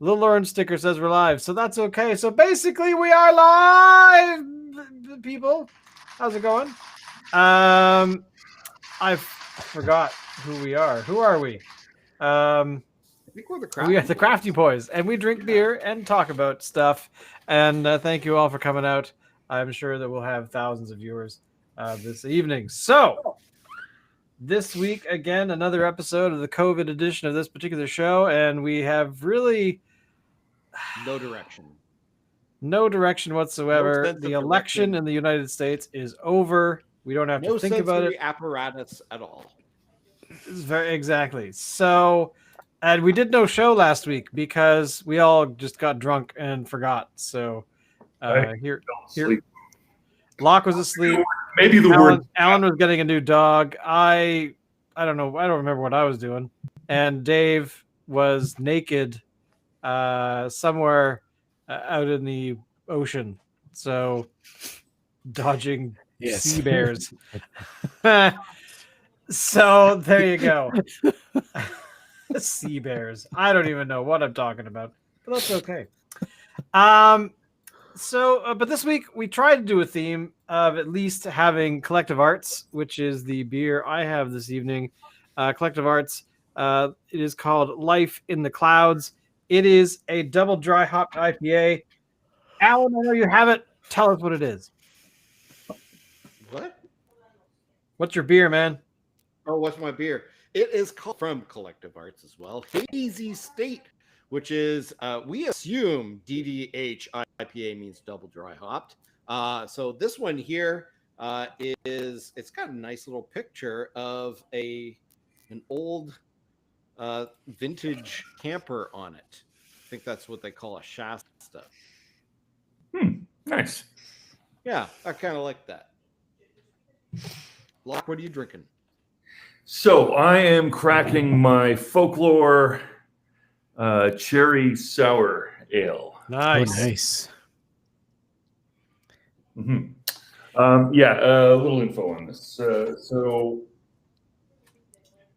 Little orange sticker says we're live, so that's okay. So basically, we are live, people. How's it going? I forgot who we are. Who are we? I think we're the Crafty. We are the Crafty Boys, and we drink beer and talk about stuff. And thank you all for coming out. I'm sure that we'll have thousands of viewers this evening. So this week, again, another episode of the COVID edition of this particular show, and we have really no direction. No direction whatsoever. The election in the United States is over. We don't have to think about it. No apparatus at all. Exactly. So, and we did no show last week because we all just got drunk and forgot. So, here, Locke was asleep. Maybe Alan was getting a new dog. I don't know. I don't remember what I was doing. And Dave was naked somewhere out in the ocean. So, dodging sea bears. So there you go. Sea bears. I don't even know what I'm talking about, but that's okay. But this week we tried to do a theme of at least having Collective Arts, which is the beer I have this evening. Collective Arts. It is called Life in the Clouds. It is a double dry hopped IPA. Alan, I know you have it. Tell us what it is. What? What's your beer, man? Oh, what's my beer? It is called from Collective Arts as well. Hazy State, which is, we assume DDH IPA means double dry hopped. So this one here it's got a nice little picture of an old vintage camper on it. I think that's what they call a Shasta. Nice. Yeah, I kind of like that. Locke, what are you drinking? So I am cracking my Folklore Cherry Sour Ale. Nice. Oh, nice. Mm-hmm. A little info on this. So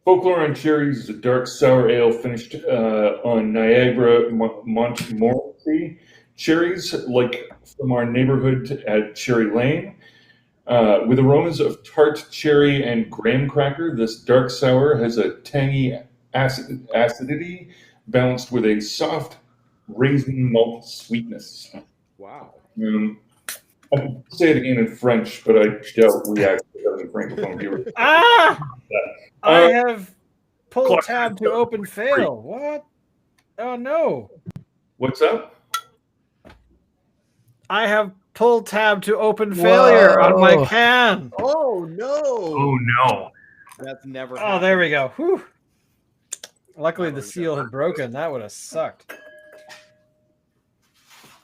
Folklore on Cherries is a dark sour ale finished on Niagara Montmorency cherries, like from our neighborhood at Cherry Lane. With aromas of tart cherry and graham cracker, this dark sour has a tangy acidity balanced with a soft raisin malt sweetness. Wow. I can say it again in French, but I doubt we actually have any Francophone viewers. I have pulled tab to open fail. What? Oh, no. What's up? I have pull tab to open failure on my can. Oh no! Oh no! That's never. Oh, there we go. Whew. Luckily, the seal had broken. That would have sucked.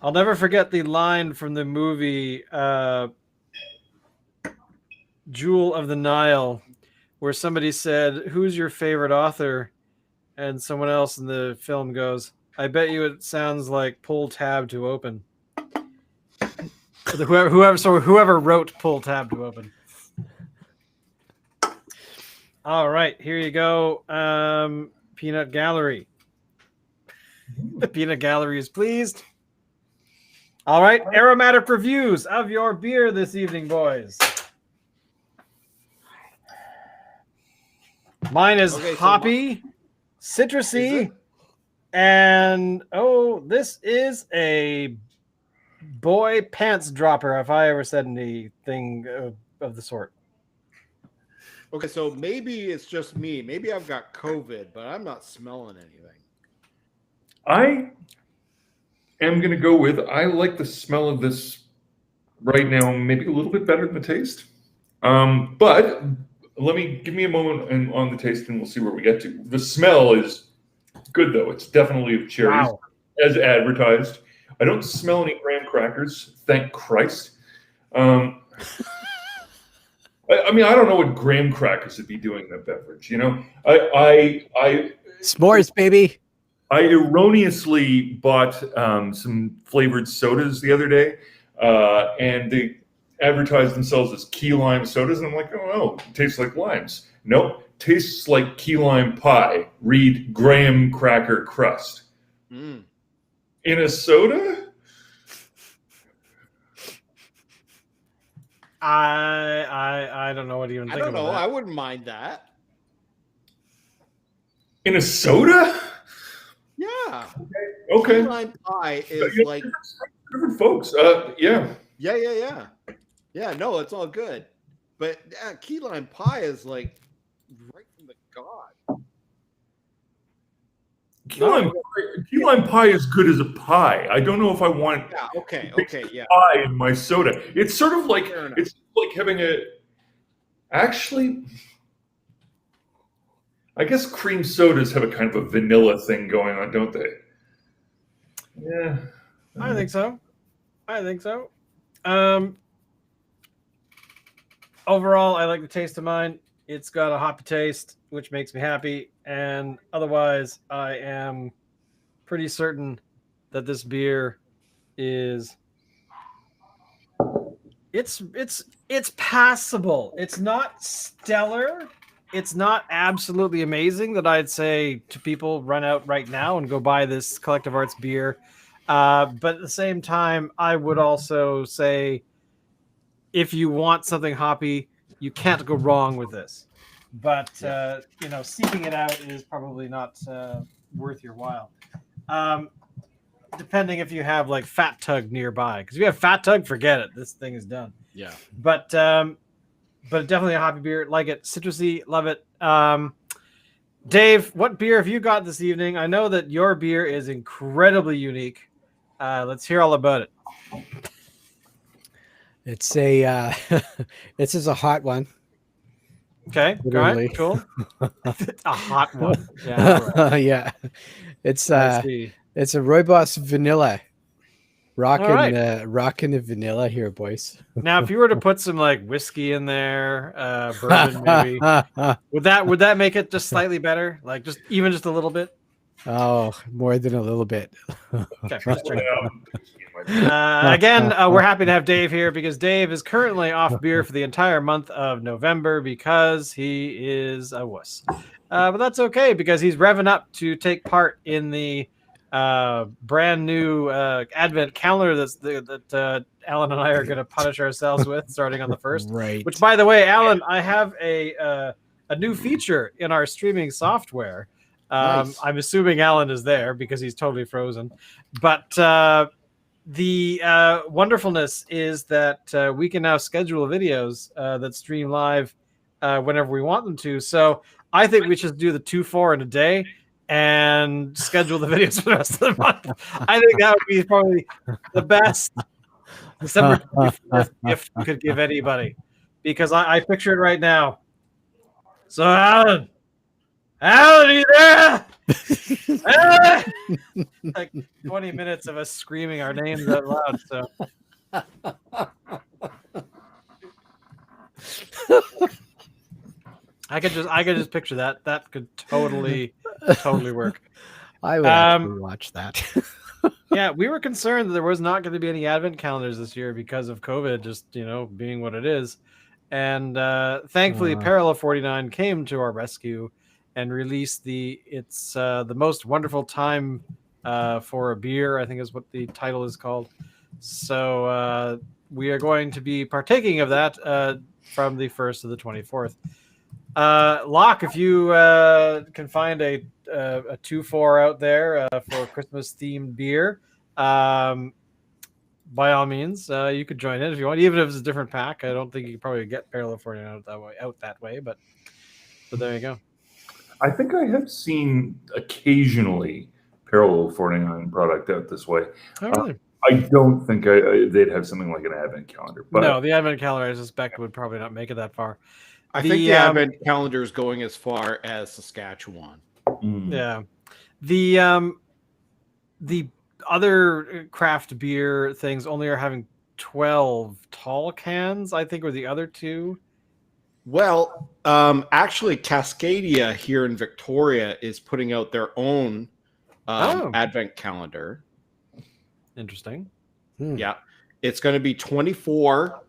I'll never forget the line from the movie Jewel of the Nile, where somebody said, "Who's your favorite author?" And someone else in the film goes, "I bet you it sounds like pull tab to open." Whoever wrote pull tab to open. All right, here you go. Peanut Gallery. The Peanut Gallery is pleased. All right, aromatic reviews of your beer this evening, boys. Mine is hoppy, citrusy, and this is a boy pants dropper, if I ever said anything of the sort. Okay, so maybe it's just me. Maybe I've got COVID, but I'm not smelling anything. I am going to go with, I like the smell of this right now, maybe a little bit better than the taste. But give me a moment on the taste and we'll see where we get to. The smell is good, though. It's definitely of cherries, as advertised. I don't smell any graham crackers, thank Christ. I mean, I don't know what graham crackers would be doing in a beverage. You know, I s'mores, baby. I erroneously bought some flavored sodas the other day, and they advertised themselves as key lime sodas, and I'm like, oh, it tastes like limes. Nope, tastes like key lime pie. Read graham cracker crust. In a soda? I don't know what to even I think don't about know. that. I wouldn't mind that. In a soda? Yeah. Okay. Key lime pie is Yeah, like, different folks. Yeah. yeah. No, it's all good. But key lime pie is like right from the god. Key lime pie is good as a pie. I don't know if I want Yeah. Okay. Yeah. pie in my soda. It's sort of like Fair enough. it's like having a. Actually, I guess cream sodas have a kind of a vanilla thing going on, don't they? Yeah. I think so. I think so. Um, Overall, I like the taste of mine. It's got a hoppy taste, which makes me happy. And otherwise, I am pretty certain that this beer is it's passable. It's not stellar. It's not absolutely amazing that I'd say to people run out right now and go buy this Collective Arts beer. But at the same time, I would also say if you want something hoppy, you can't go wrong with this. But seeking it out is probably not worth your while. Depending if you have like Fat Tug nearby, because if you have Fat Tug, forget it. This thing is done. Yeah. But definitely a hoppy beer. Like it, citrusy, love it. Dave, what beer have you got this evening? I know that your beer is incredibly unique. Let's hear all about it. It's a this is a hot one. Okay, all Literally. right, cool. A hot one. Yeah, right. Yeah. It's I see. it's a Rooibos vanilla. Rocking right. rocking the vanilla here, boys. Now, if you were to put some like whiskey in there, bourbon maybe, would that make it just slightly better? Like just a little bit? Oh, more than a little bit. Okay, just checking. Again, we're happy to have Dave here because Dave is currently off beer for the entire month of November because he is a wuss. But that's okay because he's revving up to take part in the brand new Advent calendar that Alan and I are going to punish ourselves with starting on the 1st. Right. Which, by the way, Alan, I have a new feature in our streaming software. Nice. I'm assuming Alan is there because he's totally frozen. But the wonderfulness is that we can now schedule videos that stream live whenever we want them to. So I think we should do the 2-4 in a day and schedule the videos for the rest of the month. I think that would be probably the best December 24th gift you could give anybody because I picture it right now. So Alan, are you there? Like 20 minutes of us screaming our names out loud. So I could just picture that. That could totally work. I would actually watch that. Yeah, we were concerned that there was not going to be any advent calendars this year because of COVID, just being what it is. And thankfully, Parallel 49 came to our rescue and released the most wonderful time for a beer, I think is what the title is called. So we are going to be partaking of that from the 1st to the 24th. Locke, if you can find a 2-4 out there for Christmas themed beer, by all means, you could join in if you want, even if it's a different pack. I don't think you could probably get Parallel 49 out that way, but there you go. I think I have seen occasionally Parallel 49 product out this way. Oh, really? I don't think they'd have something like an advent calendar. But no, the advent calendar, I suspect, would probably not make it that far. I think the advent calendar is going as far as Saskatchewan. Yeah. The other craft beer things only are having 12 tall cans, I think, or the other two. Well, actually, Cascadia here in Victoria is putting out their own advent calendar. Interesting. Yeah. It's going to be 24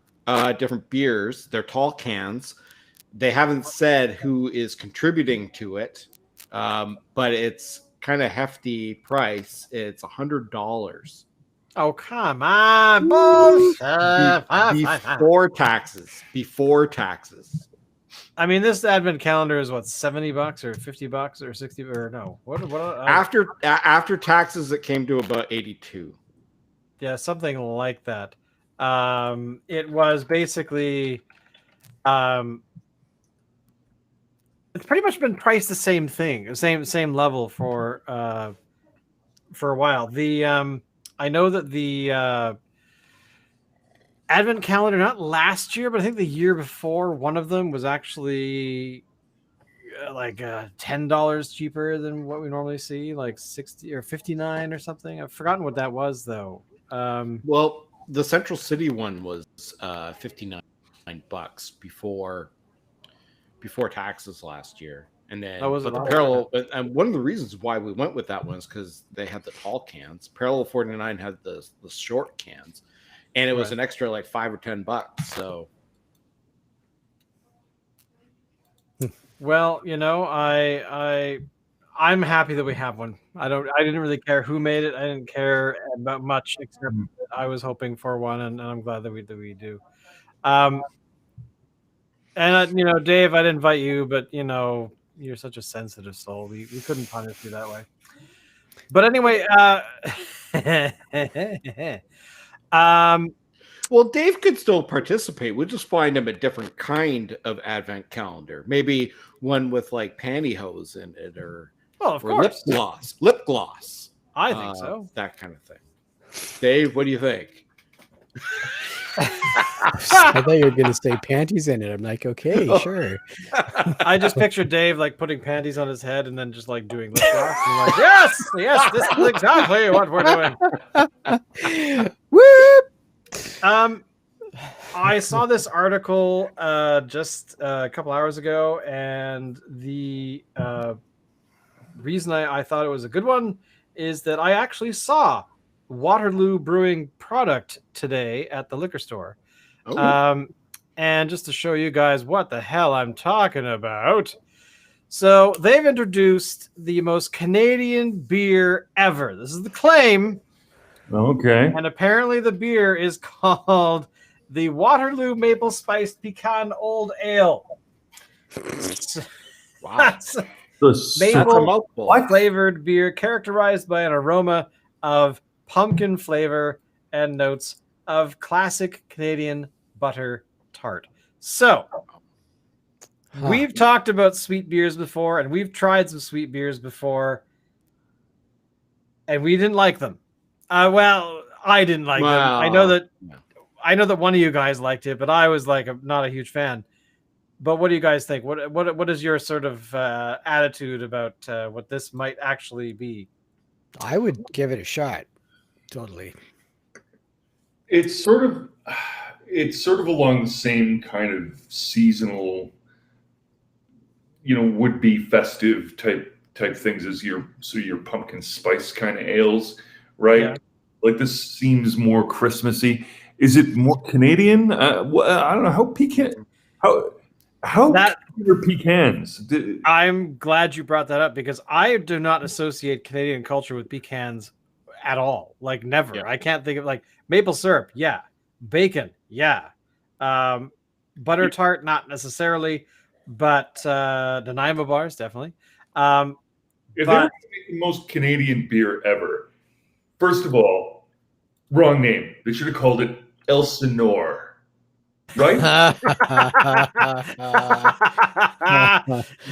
different beers. They're tall cans. They haven't said who is contributing to it, but it's kind of hefty price. It's $100 Oh, come on. Bullshit. before taxes. Before taxes. I mean, this advent calendar is what, $70 or $50 or 60 or no? What After taxes, it came to about 82. Yeah, something like that. It was basically it's pretty much been priced the same thing, same level for a while. The I know that the advent calendar, not last year, but I think the year before, one of them was actually like $10 cheaper than what we normally see, like 60 or 59 or something. I've forgotten what that was though. Well, the Central City one was $59 before taxes last year, and then Oh, was but it the all? parallel. And one of the reasons why we went with that one is because they had the tall cans. Parallel 49 had the short cans, and it was Right. an extra like $5 or $10. So Well, you know, I'm happy that we have one. I didn't really care who made it. I didn't care about much except that I was hoping for one, and I'm glad that we do. And you know, Dave, I'd invite you, but you know, you're such a sensitive soul. We couldn't punish you that way. But anyway, well, Dave could still participate. We'll just find him a different kind of advent calendar, maybe one with like pantyhose in it, or well, of or lip course, gloss. Lip gloss. I think so. That kind of thing. Dave, what do you think? I thought you were going to say panties in it. I'm like, okay, sure. I just picture Dave like putting panties on his head and then just like doing lip gloss. And like, yes, this is exactly what we're doing. Whoop! I saw this article just a couple hours ago, and the reason I thought it was a good one is that I actually saw Waterloo Brewing product today at the liquor store. Oh. And just to show you guys what the hell I'm talking about. So they've introduced the most Canadian beer ever. This is the claim. Okay. And apparently the beer is called the Waterloo Maple Spiced Pecan Old Ale. Wow. Maple flavored beer characterized by an aroma of pumpkin flavor and notes of classic Canadian butter tart. So we've talked about sweet beers before, and we've tried some sweet beers before, and we didn't like them. Well, I didn't like them. I know that one of you guys liked it, but I was like not a huge fan. But what do you guys think? What is your sort of attitude about what this might actually be? I would give it a shot. Totally. It's sort of along the same kind of seasonal, would be festive type things as your pumpkin spice kind of ales, right? Yeah. Like this seems more Christmassy. Is it more Canadian? I don't know how are pecans? I'm glad you brought that up because I do not associate Canadian culture with pecans at all. Like never. Yeah. I can't think of like maple syrup. Yeah. Bacon. Yeah. Butter tart, not necessarily, but Nanaimo bars, definitely. If they were to make the most Canadian beer ever, first of all, wrong name. They should have called it Elsinore. Right?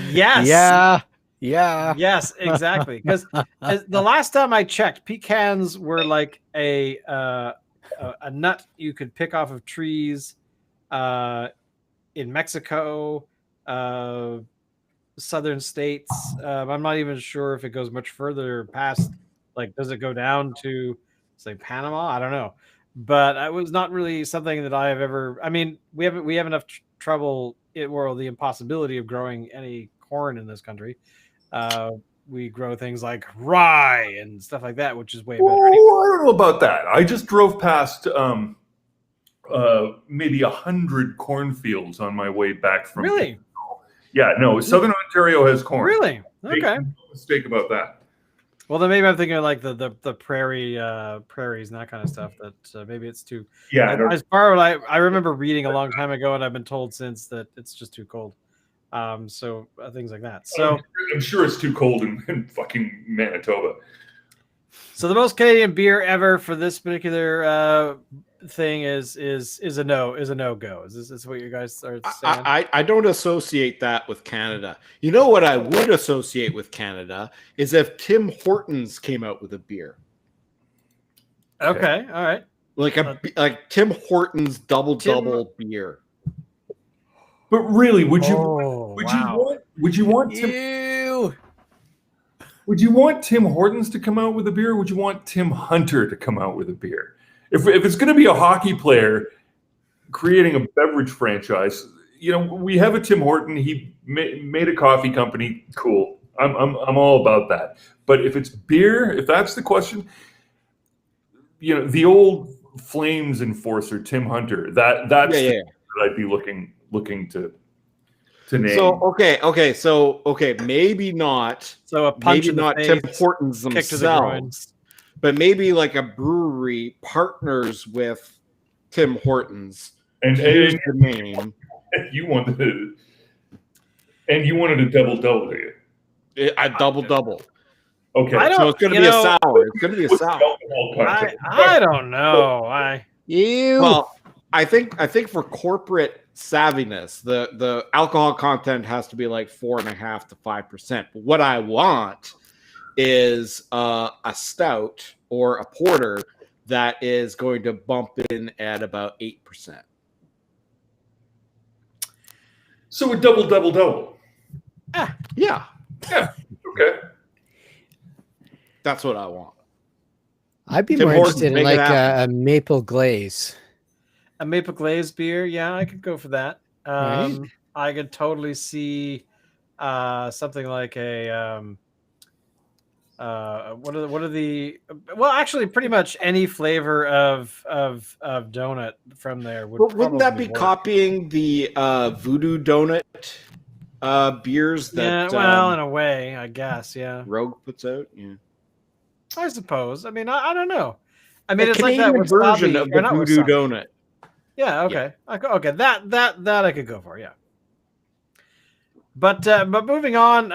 Yes. Yeah. Yes, exactly. Because the last time I checked, pecans were like a nut you could pick off of trees in Mexico, southern states. I'm not even sure if it goes much further past. Like, does it go down to say Panama? I don't know. But it was not really something that I have ever. I mean, we have enough trouble or the impossibility of growing any corn in this country. We grow things like rye and stuff like that, which is way better. Anyway. I don't know about that. I just drove past maybe 100 cornfields on my way back from. Really? Yeah. No. Southern Ontario has corn. Really? Okay. Make no mistake about that. Well, then maybe I'm thinking of like the prairies and that kind of stuff. That maybe it's too. Yeah, no, As far as I remember reading a long time ago, and I've been told since that it's just too cold. So things like that. So I'm sure it's too cold in fucking Manitoba. So the most Canadian beer ever for this particular thing is a no go. Is this what you guys are saying? I don't associate that with Canada. You know what I would associate with Canada is if Tim Hortons came out with a beer, Okay, all right. like Tim Hortons double beer. But really, would you want Tim Hortons to come out with a beer? Or would you want Tim Hunter to come out with a beer? If it's going to be a hockey player creating a beverage franchise, we have a Tim Horton. He made a coffee company. Cool. I'm all about that. But if it's beer, if that's the question, the old Flames enforcer Tim Hunter. That's that I'd be looking to name. So maybe not. So a punch maybe in the not face, Tim Hortons kick to the groin. themselves, but maybe like a brewery partners with Tim Hortons. And here's the name. You wanted a double, do you? A double. Okay, so it's going to be a sour. It's going to be a sour. I don't know. Well, I think for corporate savviness, the alcohol content has to be like 4.5 to 5%. But what I want is a stout or a porter that is going to bump in at about 8%. So a double. Yeah. Okay. That's what I want. I'd be more interested in like a maple glaze. A maple glaze beer, yeah, I could go for that. Right. I could totally see something like a what are the well, actually, pretty much any flavor of donut from there would. But wouldn't that be copying the Voodoo Donut beers that? Well, in a way, I guess, yeah. Rogue puts out, yeah. I suppose. I mean, I don't know. I mean, it's Canadian like that version of the Voodoo Donut. Yeah. Okay. Yeah. Okay. That I could go for. Yeah. But moving on,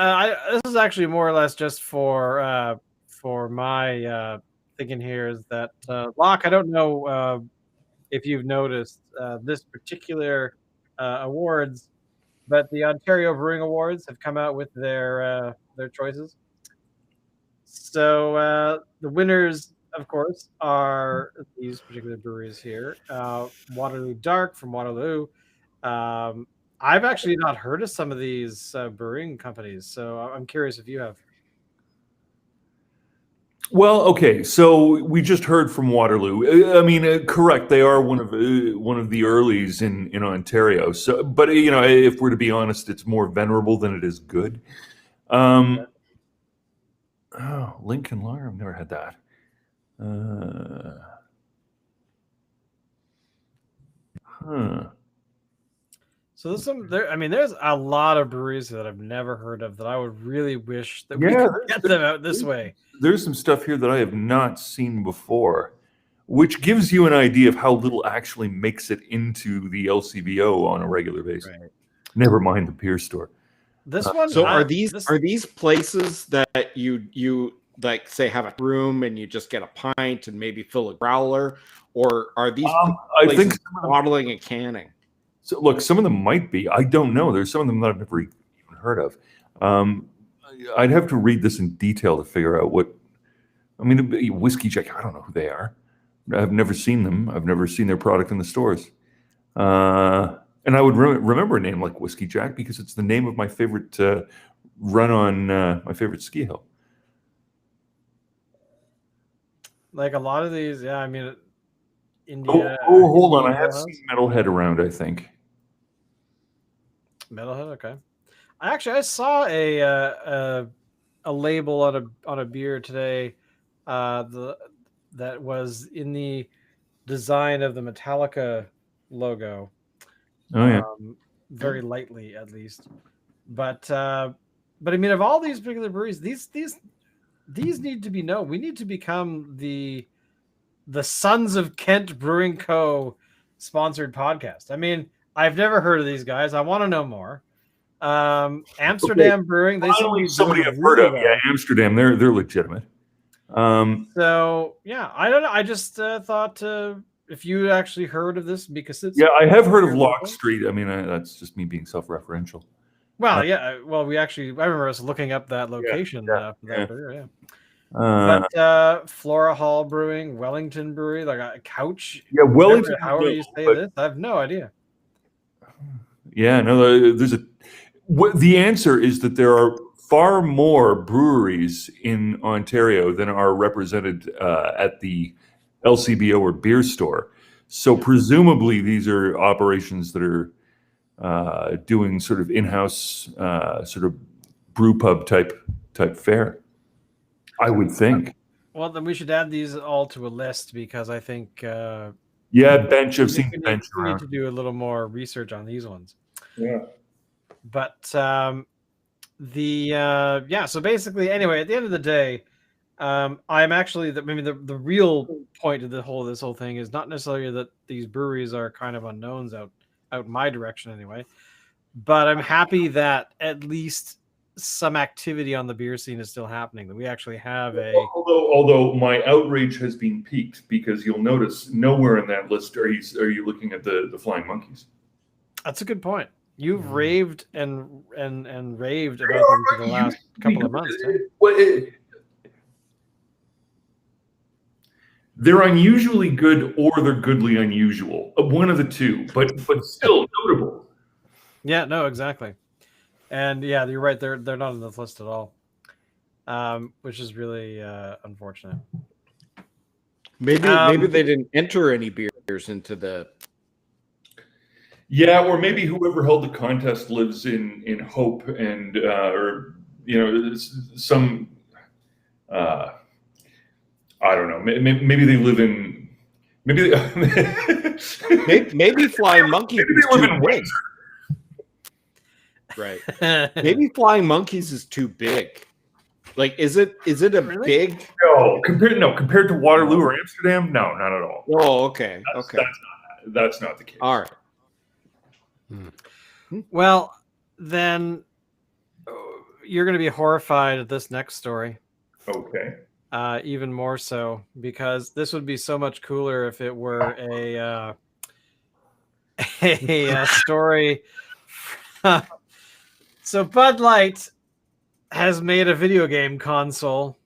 this is actually more or less just for my thinking here is that Locke. I don't know if you've noticed this particular awards, but the Ontario Brewing Awards have come out with their choices. So the winners, of course, are these particular breweries here. Waterloo Dark from Waterloo. I've actually not heard of some of these brewing companies, so I'm curious if you have. Well, okay, so we just heard from Waterloo. I mean, correct. They are one of the earlies in Ontario. So, but if we're to be honest, it's more venerable than it is good. Lincoln Lager. I've never had that. So there's a lot of breweries that I've never heard of that I would really wish that we could get them out this way. There's some stuff here that I have not seen before, which gives you an idea of how little actually makes it into the LCBO on a regular basis. Right. Never mind the beer store. This one. So are these places that you like say have a room and you just get a pint and maybe fill a growler, or are these I think bottling and canning? So look, some of them might be. I don't know. There's some of them that I've never even heard of. I'd have to read this in detail to figure out what. I mean, Whiskey Jack. I don't know who they are. I've never seen them. I've never seen their product in the stores. And I would remember a name like Whiskey Jack because it's the name of my favorite run on my favorite ski hill. Like a lot of these, yeah. I mean, India. Oh, hold on. I have seen Metalhead around, I think. Metalhead, okay. I saw a label on a beer today, that was in the design of the Metallica logo. Oh yeah. Very lightly, at least. But I mean, of all these particular breweries, these these need to be known. We need to become the Sons of Kent Brewing Co. sponsored podcast. I mean, I've never heard of these guys. I want to know more. Amsterdam Brewing. They Finally, seem to be somebody I've heard of. Yeah, Amsterdam. They're legitimate. So yeah, I don't know. I just thought if you actually heard of this, because it's I have heard of Lock Street. I mean, that's just me being self-referential. Well, well, I remember us looking up that location. For that beer, but Flora Hall Brewing, Wellington Brewery, like a Couch. Yeah, Wellington. How do you say this? I have no idea. Yeah, no, the answer is that there are far more breweries in Ontario than are represented at the LCBO or beer store. So presumably these are operations that are doing sort of in-house sort of brew pub type fare, I would think. Well, then we should add these all to a list, because I think bench. I've seen bench we around. need to do a little more research on these ones. Yeah. But so basically, anyway, at the end of the day, I'm actually the real point of this whole thing is not necessarily that these breweries are kind of unknowns out in my direction anyway, but I'm happy that at least some activity on the beer scene is still happening, that we actually have although my outrage has been piqued, because you'll notice nowhere in that list are you looking at the Flying Monkeys. That's a good point. You've raved and raved about them for the last couple of months. They're unusually good, or they're goodly unusual. One of the two, but still notable. Yeah, no, exactly. And yeah, you're right. They're not on this list at all, which is really unfortunate. Maybe they didn't enter any beers into the. Yeah, or maybe whoever held the contest lives in Hope, and or some. I don't know. Maybe they live in. Maybe Flying Monkeys. Maybe they live in Windsor. Right. Maybe Flying Monkeys is too big. Like, is it a big? No, compared to Waterloo or Amsterdam, no, not at all. Oh, okay. That's not the case. All right. Well, then you're going to be horrified at this next story. Okay. Even more so, because this would be so much cooler if it were a story. So Bud Light has made a video game console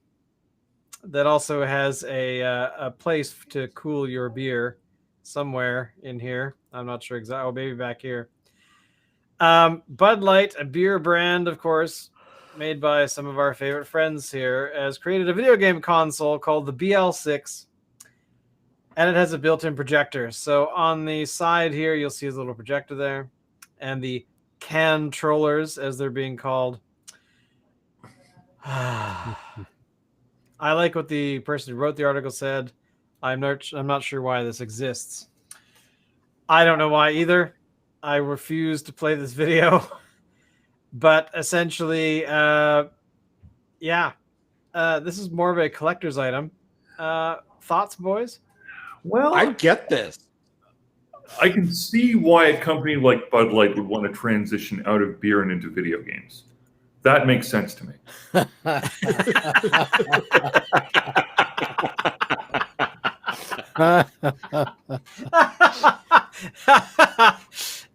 that also has a place to cool your beer somewhere in here. I'm not sure exactly. Oh, maybe back here. Bud Light, a beer brand, of course, made by some of our favorite friends here, has created a video game console called the BL6, and it has a built-in projector. So on the side here, you'll see a little projector there, and the controllers, as they're being called. I like what the person who wrote the article said. I'm not sure why this exists. I don't know why either. I refuse to play this video. But essentially, this is more of a collector's item. Thoughts, boys? Well, I get this. I can see why a company like Bud Light would want to transition out of beer and into video games. That makes sense to me.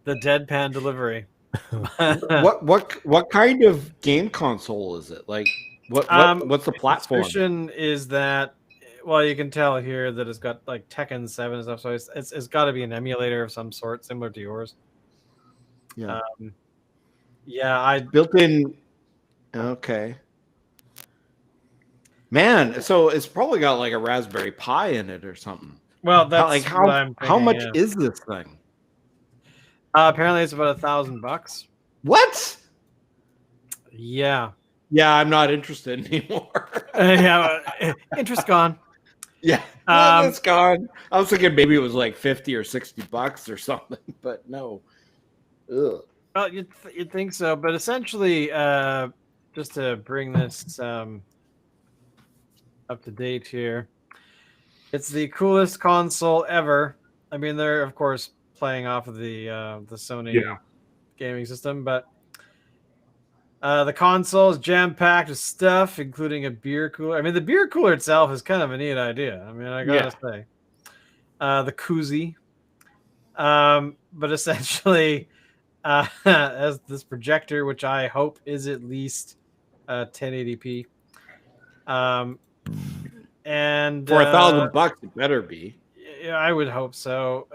The deadpan delivery. What kind of game console is it? Like what's the platform? The description is that, well, you can tell here that it's got like Tekken 7 and stuff, so it's got to be an emulator of some sort, similar to yours. Yeah. I built in. Okay. Man, so it's probably got like a Raspberry Pi in it or something. Well, that's like how much is this thing? Apparently, it's about $1,000. What? Yeah. Yeah, I'm not interested anymore. Interest gone. Yeah, it's gone. I was thinking maybe it was like $50 or $60 or something, but no. Ugh. Well, you'd think so, but essentially, just to bring this up to date here. It's the coolest console ever. I mean, they're of course playing off of the Sony gaming system, but the console is jam-packed with stuff, including a beer cooler. I mean, the beer cooler itself is kind of a neat idea. I mean, I gotta say, the koozie. But essentially, as this projector, which I hope is at least 1080p. And for $1,000, it better be. Yeah, I would hope so.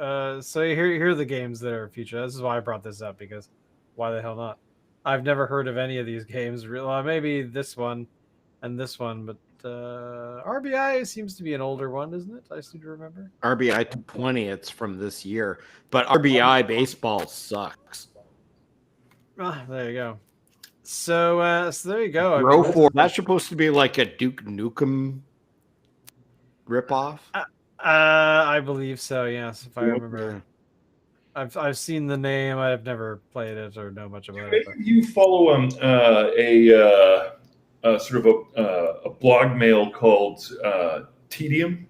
So here are the games that are future. This is why I brought this up, because why the hell not? I've never heard of any of these games. Well, maybe this one and this one, but RBI seems to be an older one, isn't it? I seem to remember. RBI 220, it's from this year, but RBI baseball sucks. There you go. So there you go. Row 4. That's supposed to be like a Duke Nukem ripoff. I believe so. Yes, if I remember. I've seen the name. I've never played it or know much about it. But. You follow a sort of a blog mail called Tedium.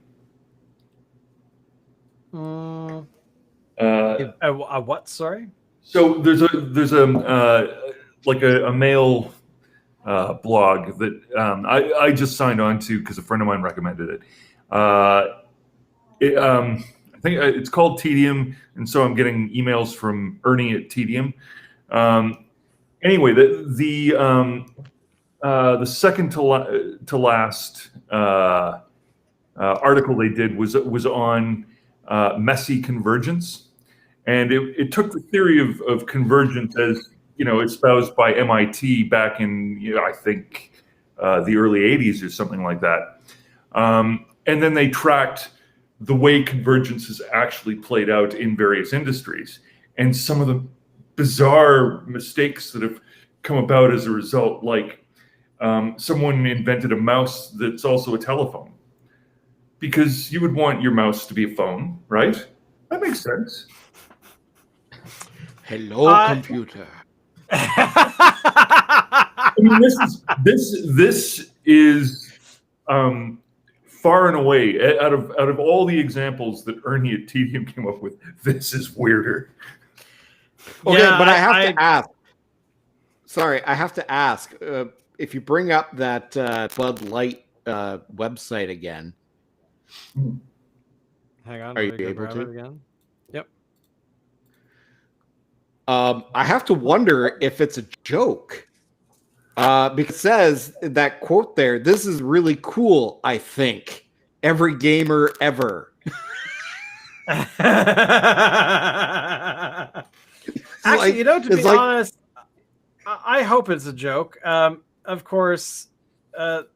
A what? Sorry. So there's a mail blog that I just signed on to because a friend of mine recommended it. I think it's called Tedium, and so I'm getting emails from Ernie at Tedium. Anyway, the second to last article they did was on messy convergence, and it took the theory of convergence as espoused by MIT back in I think the early '80s or something like that, and then they tracked the way convergence has actually played out in various industries and some of the bizarre mistakes that have come about as a result, like someone invented a mouse that's also a telephone, because you would want your mouse to be a phone, right? That makes sense. Hello, computer. I mean, this is far and away, out of all the examples that Ernie at Tedium came up with, this is weirder. Okay, yeah, but I have to ask. Sorry, I have to ask. If you bring up that Bud Light website again. Hang on. Are you able to? Again? Yep. I have to wonder if it's a joke. Because it says that quote there, this is really cool, I think. Every gamer ever. Actually, to be honest, I hope it's a joke. Of course, there's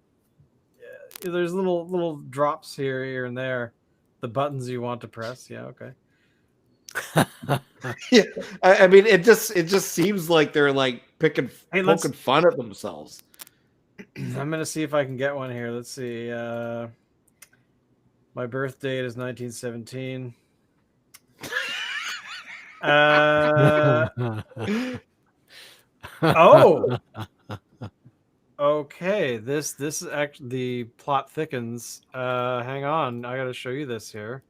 little drops here and there. The buttons you want to press. Yeah, okay. Yeah, I mean, it just seems like they're like poking fun at themselves. I'm gonna see if I can get one here. Let's see. My birth date is 1917. Oh. Okay. This is actually, the plot thickens. Hang on. I gotta show you this here.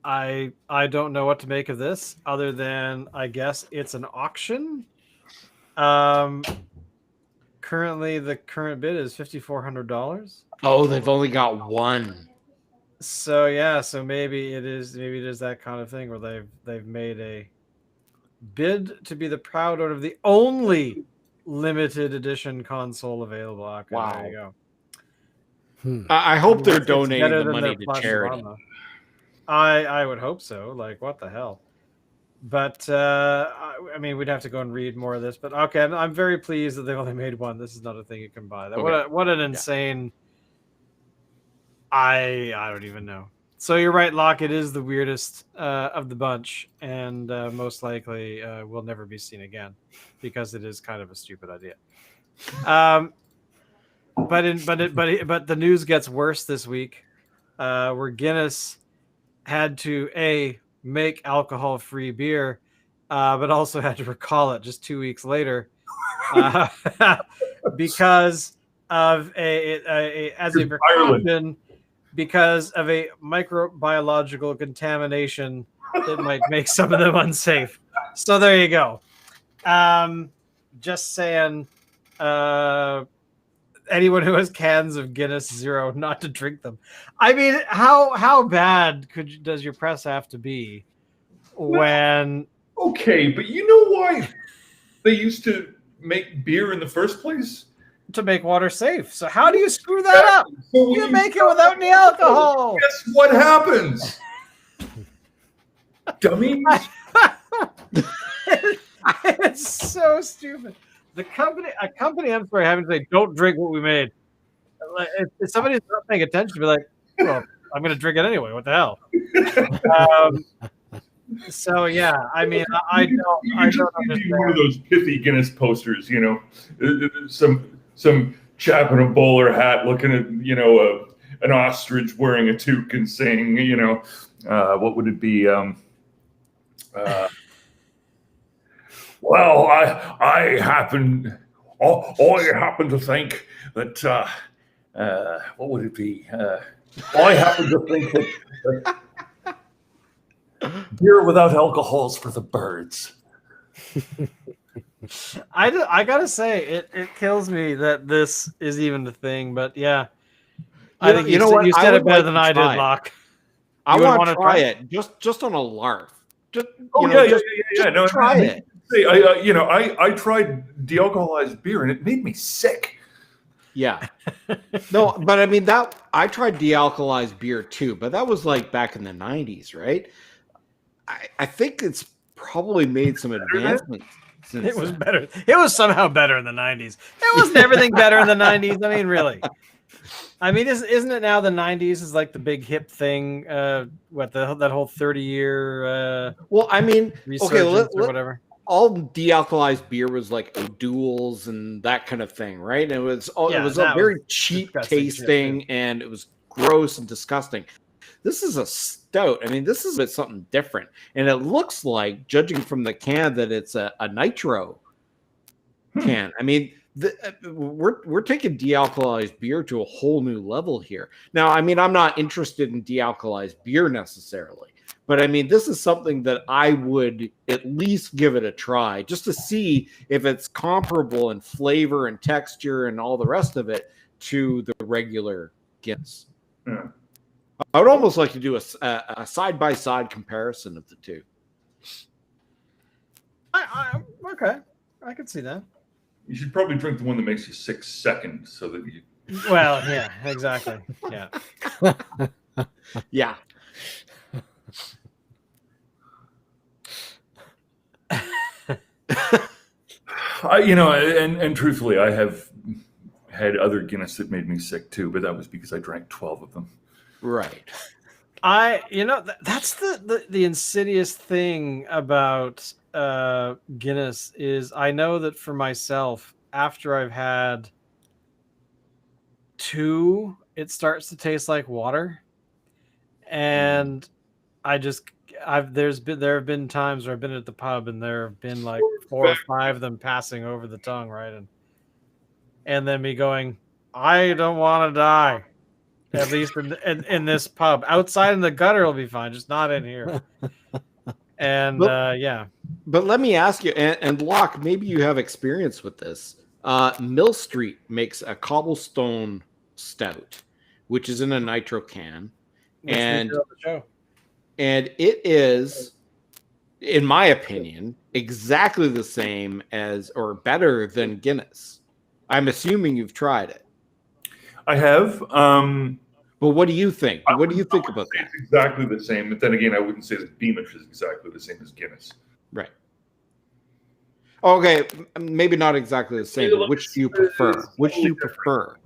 I don't know what to make of this, other than I guess it's an auction. Currently, the current bid is $5,400. Oh, they've only got one. So yeah, so maybe it is that kind of thing where they've made a bid to be the proud owner of the only limited edition console available. Okay, wow. There you go. I hope they're donating the money to charity. I would hope so. Like, what the hell? But I mean, we'd have to go and read more of this. But okay, I'm very pleased that they only made one. This is not a thing you can buy. Okay. What an insane. I don't even know. So you're right, Locke. It is the weirdest of the bunch, and most likely will never be seen again because it is kind of a stupid idea. But the news gets worse this week, where Guinness had to make alcohol-free beer, but also had to recall it just 2 weeks later because of as a Ireland. precaution because of a microbiological contamination that might make some of them unsafe. So there you go. Just saying, anyone who has cans of Guinness Zero not to drink them. I mean, how bad does your press have to be when? Okay, but you know why they used to make beer in the first place? To make water safe. So how do you screw that up? So You make it without any alcohol. Guess what happens? Dummies. It's so stupid. A company, I'm sorry, having to say, don't drink what we made. Like, if somebody's not paying attention, be like, well, I'm going to drink it anyway. What the hell? So yeah, I mean, I don't understand. One of those pithy Guinness posters, you know, some chap in a bowler hat looking at, you know, an ostrich wearing a toque and saying, you know, what would it be? Well, I happen to think that what would it be? I happen to think that beer without alcohol is for the birds. I gotta say, it kills me that this is even the thing, but yeah, I think you said it better than I did, Locke. I want to try it just on a lark. Just, No, try it. I tried dealcoholized beer and it made me sick. Yeah. No, but I mean I tried dealcoholized beer too, but that was like back in the 90s, right? I think it's probably made some advancements. It was better. It was somehow better in the 90s. It wasn't everything better in the 90s. I mean, really. I mean, isn't it now the 90s is like the big hip thing? That whole 30-year well, I mean, okay, or whatever. All dealcoholized beer was like O'Doul's and that kind of thing, right? And it was a very cheap tasting and it was gross and disgusting. This is a stout. I mean, this is something different. And it looks like, judging from the can, that it's a nitro can. I mean, we're taking dealcoholized beer to a whole new level here. Now, I mean, I'm not interested in dealcoholized beer necessarily, but I mean, this is something that I would at least give it a try just to see if it's comparable in flavor and texture and all the rest of it to the regular Guinness. Yeah. I would almost like to do a side-by-side comparison of the two. Okay, I can see that. You should probably drink the one that makes you sick second, so that you. Well, yeah, exactly. Yeah. Yeah. And truthfully, I have had other Guinness that made me sick too, but that was because I drank 12 of them. Right. That's the insidious thing about Guinness is I know that for myself, after I've had 2, it starts to taste like water, and there have been times where I've been at the pub and there have been like 4 or 5 of them passing over the tongue, right, and then me going, I don't want to die. At least in this pub. Outside in the gutter will be fine, just not in here. And yeah. But let me ask you, and Locke, maybe you have experience with this. Mill Street makes a cobblestone stout, which is in a nitro can. And it is, in my opinion, exactly the same as or better than Guinness. I'm assuming you've tried it. I have. But what do you think? What do you think about that? It's exactly the same, but then again, I wouldn't say that Beamish is exactly the same as Guinness. Right. Okay, maybe not exactly the same, but which do you prefer? Which do you prefer?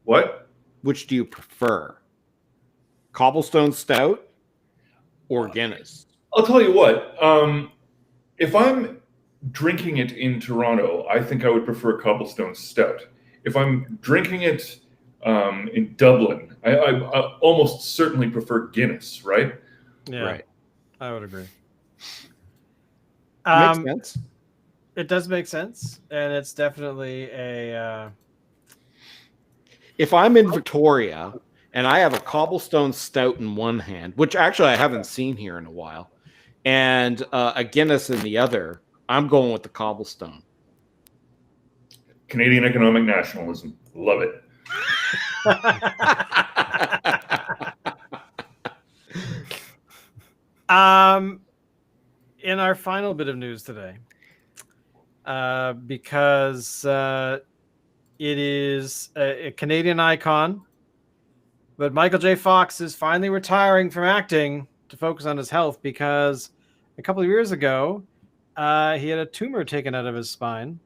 What? Which do you prefer? Cobblestone Stout or Guinness? I'll tell you what. If I'm drinking it in Toronto, I think I would prefer Cobblestone Stout. If I'm drinking it in Dublin, I almost certainly prefer Guinness, right? Yeah, right. I would agree. Makes sense. It does make sense, and it's definitely if I'm in Victoria and I have a cobblestone stout in one hand, which actually I haven't seen here in a while, and a Guinness in the other, I'm going with the cobblestone. Canadian economic nationalism. Love it. In our final bit of news today, because it is a Canadian icon, but Michael J. Fox is finally retiring from acting to focus on his health because a couple of years ago, he had a tumor taken out of his spine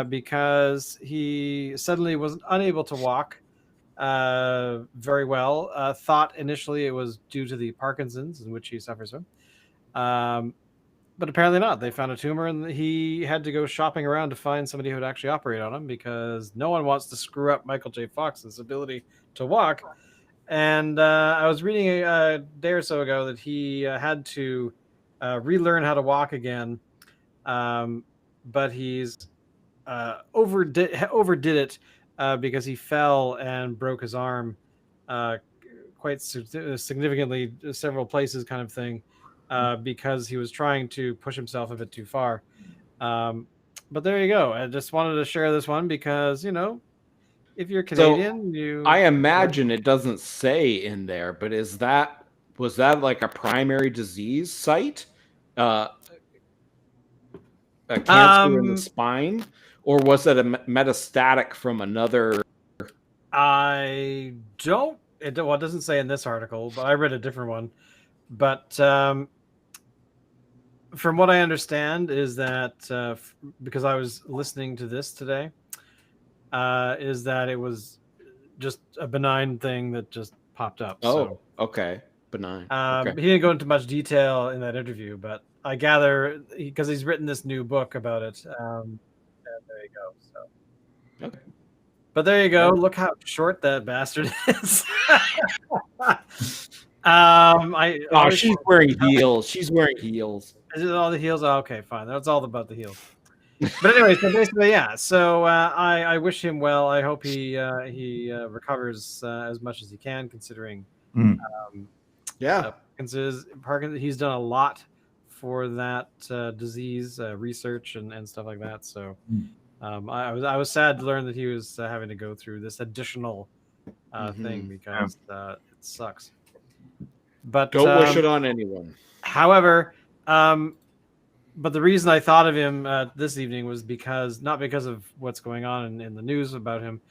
because he suddenly was unable to walk very well. Thought initially it was due to the Parkinson's, in which he suffers from. But apparently not. They found a tumor and he had to go shopping around to find somebody who would actually operate on him because no one wants to screw up Michael J. Fox's ability to walk. And I was reading a day or so ago that he had to relearn how to walk again. But he's overdid it because he fell and broke his arm quite significantly, several places kind of thing. Because he was trying to push himself a bit too far. But there you go. I just wanted to share this one because, if you're Canadian, I imagine it doesn't say in there, but was that like a primary disease site? A cancer in the spine? Or was it a metastatic from another? It doesn't say in this article, but I read a different one. But from what I understand is that because I was listening to this today, is that it was just a benign thing that just popped up. Oh, okay. Benign. Okay. He didn't go into much detail in that interview, but I gather because he's written this new book about it. And there you go. So. Okay. But there you go. Look how short that bastard is. She's wearing heels. She's wearing heels. Is it all the heels? Oh, okay, fine. That's all about the heels. But anyway, so basically, yeah. So I wish him well. I hope he recovers as much as he can, considering. Parkinson's. He's done a lot for that disease research and stuff like that. So I was sad to learn that he was having to go through this additional thing because it sucks. But don't wish it on anyone. However, but the reason I thought of him this evening was not because of what's going on in the news about him,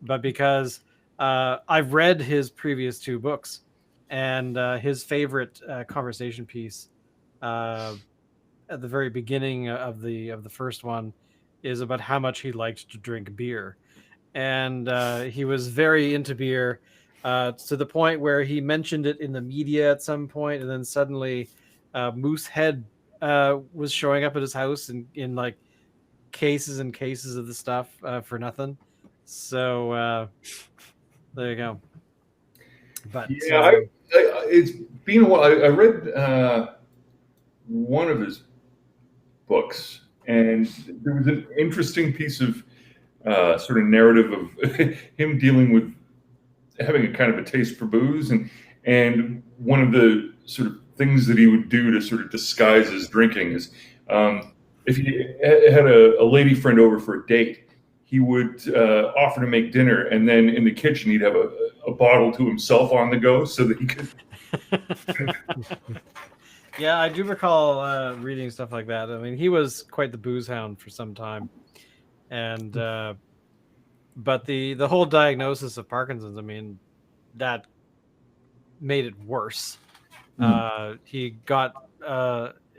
but because I've read his previous two books, and his favorite conversation piece at the very beginning of the first one is about how much he liked to drink beer, and he was very into beer. To the point where he mentioned it in the media at some point, and then suddenly Moosehead was showing up at his house in like cases and cases of the stuff for nothing. So there you go. But yeah, it's been a while. I read one of his books, and there was an interesting piece of sort of narrative of him dealing with having a kind of a taste for booze, and one of the sort of things that he would do to sort of disguise his drinking is if he had a lady friend over for a date, he would offer to make dinner, and then in the kitchen he'd have a bottle to himself on the go so that he could. Yeah, I do recall reading stuff like that. I mean, he was quite the booze hound for some time, and but the whole diagnosis of Parkinson's, I mean, that made it worse. He got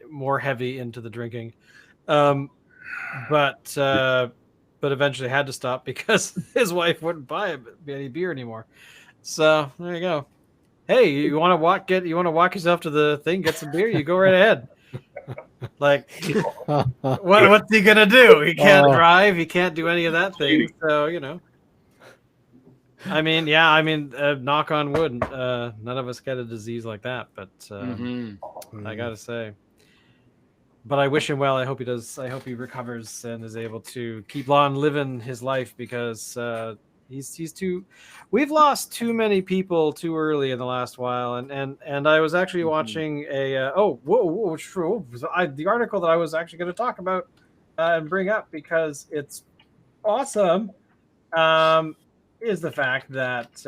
more heavy into the drinking, but eventually had to stop because his wife wouldn't buy any beer anymore. So there you go. Hey, you want to walk yourself to the thing, get some beer? You go right ahead. Like, what's he gonna do? He can't drive. He can't do any of that thing. So I mean, knock on wood, none of us get a disease like that. But I gotta say, but I wish him well. I hope he recovers and is able to keep on living his life because He's too. We've lost too many people too early in the last while, and I was actually watching a the article that I was actually going to talk about and bring up because it's awesome. Is the fact that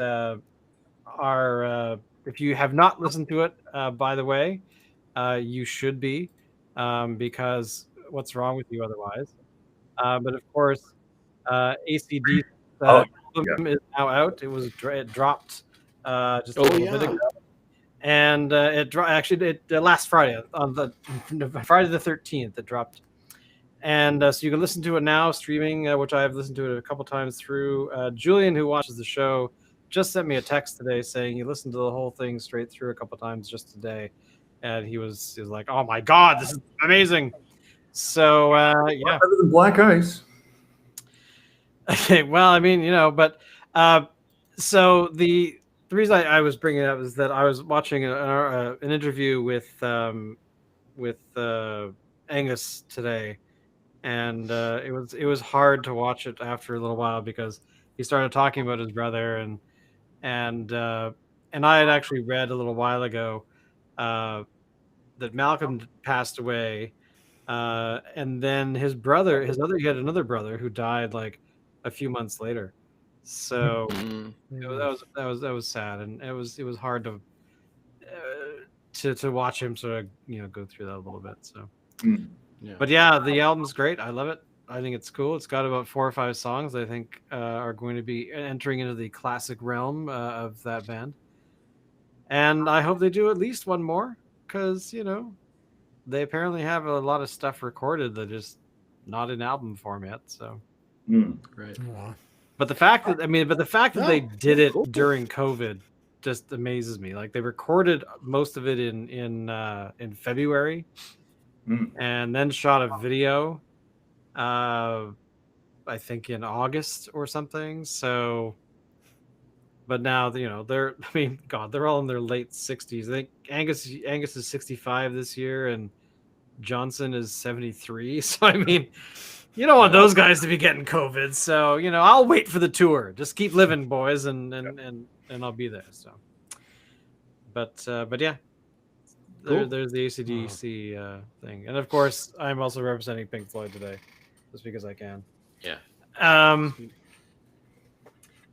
our if you have not listened to it, by the way, you should be, because what's wrong with you otherwise? But of course, ACD album is now out. It dropped just a little bit ago, and last Friday on the Friday the 13th it dropped, and so you can listen to it now streaming, which I've listened to it a couple times through. Julian, who watches the show, just sent me a text today saying he listened to the whole thing straight through a couple times just today, and he was like, "Oh my god, this is amazing!" So yeah, better than Black Ice. Okay, well, I mean, but so the reason I was bringing it up is that I was watching an interview with Angus today, and it was hard to watch it after a little while because he started talking about his brother, and I had actually read a little while ago that Malcolm passed away, and then he had another brother who died like a few months later. So that was sad, and it was hard to watch him sort of go through that a little bit. So, but yeah, the album's great. I love it. I think it's cool. It's got about 4 or 5 songs I think are going to be entering into the classic realm of that band, and I hope they do at least one more because they apparently have a lot of stuff recorded that is not in album form yet. So. Right. But the fact that they did it during COVID just amazes me. Like they recorded most of it in February, and then shot a video, I think in August or something. So, but now they're all in their late 60s. I think Angus is 65 this year, and Johnson is 73. So I mean. You don't want those guys to be getting COVID, so I'll wait for the tour. Just keep living, boys, and I'll be there. So, but yeah, there's the AC/DC thing, and of course, I'm also representing Pink Floyd today, just because I can. Yeah.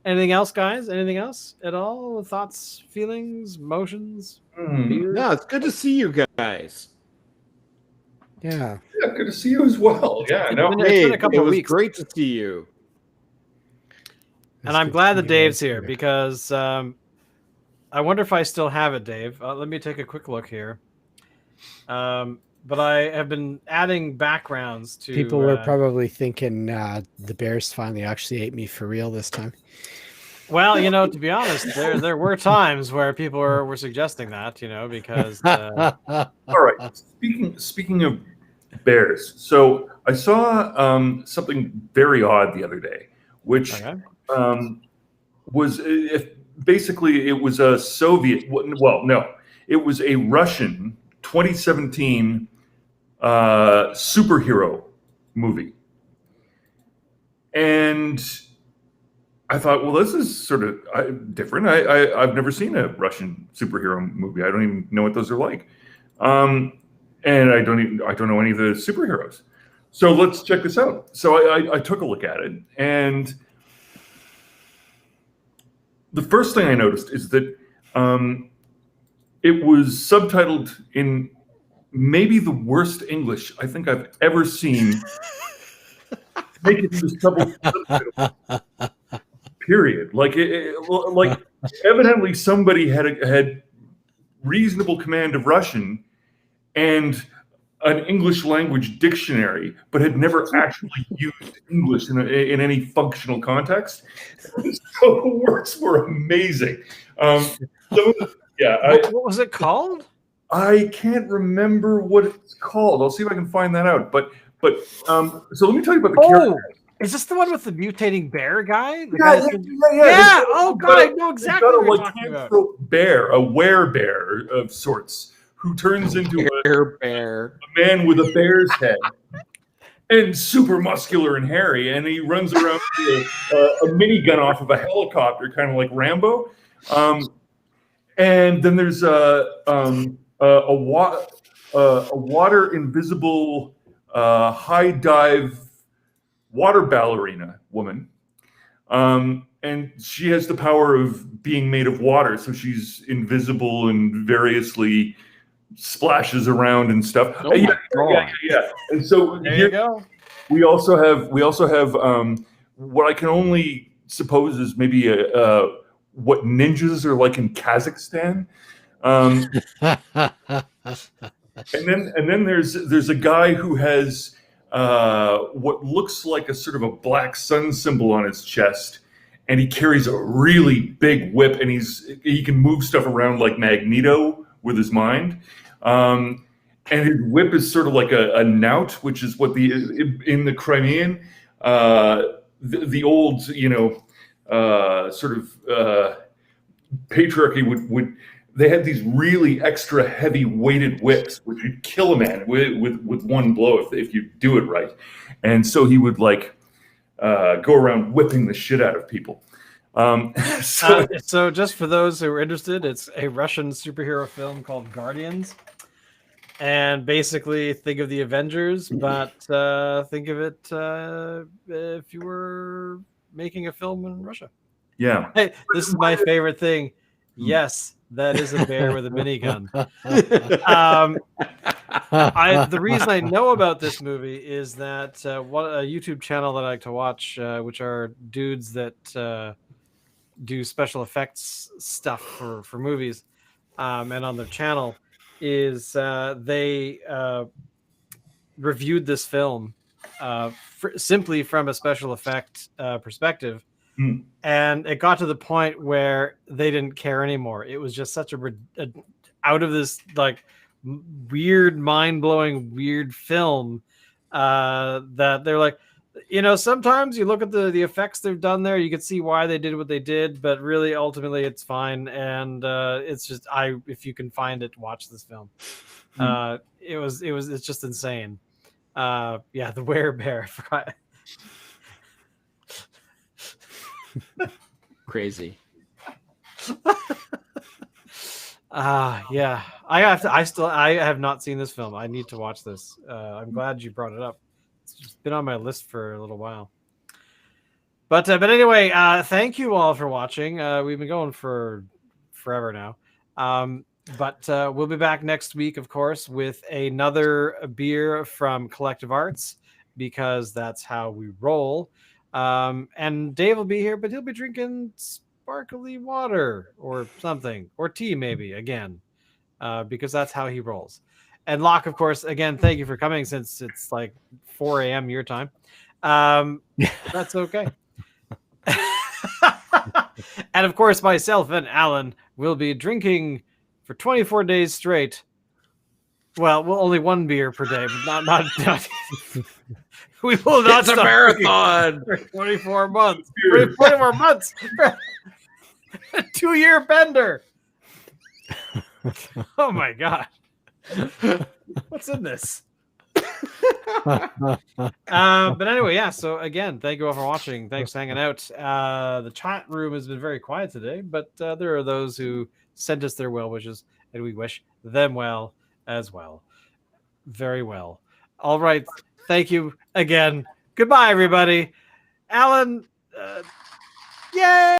Anything else, guys? Anything else at all? Thoughts, feelings, emotions? No, it's good to see you guys. Yeah, good to see you as well. Yeah, no, it's been a couple it of was weeks. Great to see you. And I'm glad that Dave's here because I wonder if I still have it, Dave. Let me take a quick look here. But I have been adding backgrounds to. People were probably thinking the Bears finally actually ate me for real this time. Well, to be honest, there were times where people were suggesting that, because. All right. Speaking of Bears, so I saw something very odd the other day, which was basically it was a Soviet. Well, no, it was a Russian 2017 superhero movie, and I thought, well, this is sort of different. I've never seen a Russian superhero movie. I don't even know what those are like, and I don't know any of the superheroes. So let's check this out. So I took a look at it, and the first thing I noticed is that it was subtitled in maybe the worst English I think I've ever seen. Make it into subtitle. Period. Like evidently somebody had reasonable command of Russian and an English language dictionary, but had never actually used English in any functional context. So the words were amazing. What was it called? I can't remember what it's called. I'll see if I can find that out. But so let me tell you about the character. Is this the one with the mutating bear guy? Yeah. Oh god, I know exactly what you're talking about. Bear, a werebear of sorts, who turns into a bear, a man with a bear's head. and super muscular and hairy, and he runs around with a minigun off of a helicopter, kind of like Rambo. And then there's a water invisible high dive water ballerina woman. And she has the power of being made of water, so she's invisible and variously splashes around and stuff. Oh yeah. And so There you go. we also have what I can only suppose is maybe what ninjas are like in Kazakhstan. And then there's a guy who has what looks like a sort of a black sun symbol on his chest, and he carries a really big whip, and he can move stuff around like Magneto with his mind. And his whip is sort of like a knout, which is what in the Crimean, the old sort of patriarchy would. They had these really extra heavy weighted whips, which would kill a man with one blow if you do it right. And so he would go around whipping the shit out of people. So just for those who are interested, it's a Russian superhero film called Guardians. And basically think of the Avengers, but think of it if you were making a film in Russia. Yeah. Hey, this is my favorite thing. Yes, that is a bear with a minigun. The reason I know about this movie is that a YouTube channel that I like to watch, which are dudes that do special effects stuff for movies, and on their channel is they reviewed this film simply from a special effect perspective. And it got to the point where they didn't care anymore. It was just such a out of this like weird, mind-blowing, weird film that they're like, sometimes you look at the effects they've done there, you can see why they did what they did, but really, ultimately, it's fine. And it's just if you can find it, watch this film. It's just insane. The werebear. I forgot. Crazy. Yeah. I have not seen this film. I need to watch this. I'm glad you brought it up. It's just been on my list for a little while. But anyway, thank you all for watching. We've been going for forever now. But we'll be back next week, of course, with another beer from Collective Arts, because that's how we roll. And Dave will be here, but he'll be drinking sparkly water or something, or tea maybe again, because that's how he rolls. And Locke, of course, again, thank you for coming, since it's like 4 a.m. your time. That's okay. And of course, myself and Alan will be drinking for 24 days straight. Well, only one beer per day, but not we will not It's a stop marathon for 24 months. 24 months. A 2-year bender. Oh my god. What's in this? But anyway, yeah. So again, thank you all for watching. Thanks for hanging out. The chat room has been very quiet today, but there are those who sent us their well wishes, and we wish them well as well. Very well. All right. Thank you again. Goodbye, everybody. Alan, yay!